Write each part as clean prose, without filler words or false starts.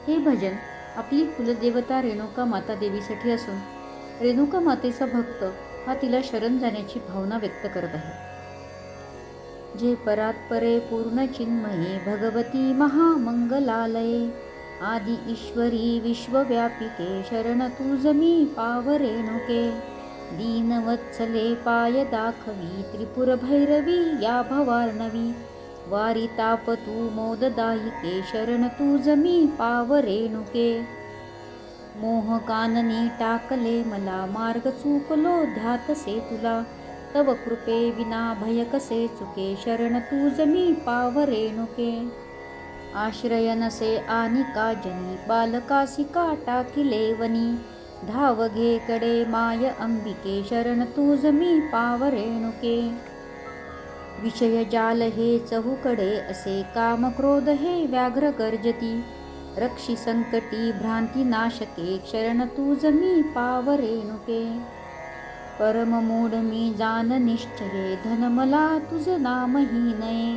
हे भजन आपली कुलदेवता रेणुका माता देवीसाठी असून रेणुका मातेचा भक्त हा तिला शरण जाण्याची भावना व्यक्त करत आहे. जे परात्परे पूर्ण चिन्मये भगवती महामंगलालये आदि ईश्वरी विश्वव्यापिके शरण तुझ मी पाव रेणुके. दीनवत्सले पाय दाखवी त्रिपुर भैरवी या भवार्णवी वारी ताप तू मोददायिके शरण तुझ मी पाव रेणुके. मोह काननी टाकले मला मार्ग चुकलो ध्यातसे तुला तव कृपे विना भय कसे चुके शरण तुझ मी पाव रेणुके. आश्रय नसे आणि काजनी बालकासी का टाकिले वनी धाव घे कडे माय अंबिके शरण तुझ मी पाव रेणुके. विषय जाल हे चहूकडे असे काम क्रोध हे व्याघ्र गर्जती रक्षी संकटी भ्रांती नाशके शरण तुझ मी पाव रेणुके. परम मूढ मी जान निश्चये धन मला तुझ नामही नये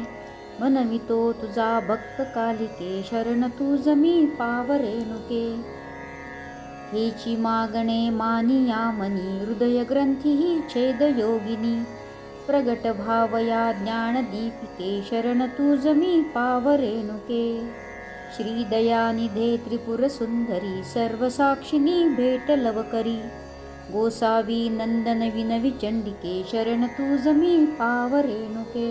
मनवितो तुझा भक्त कालिके शरण तुझ मी पाव रेणुके. हेची मागणे मानिया मनी हृदय ग्रंथी ही छेद योगिनी प्रगट भावया ज्ञान दीपिके शरण तुझ मी पाव रेणुके. श्री दयानिधे त्रिपुर सुंदरी सर्वसाक्षिणी भेट लवकरी गोसावी नंदन विनवी चंडिके शरण तुझ मी पाव रेणुके.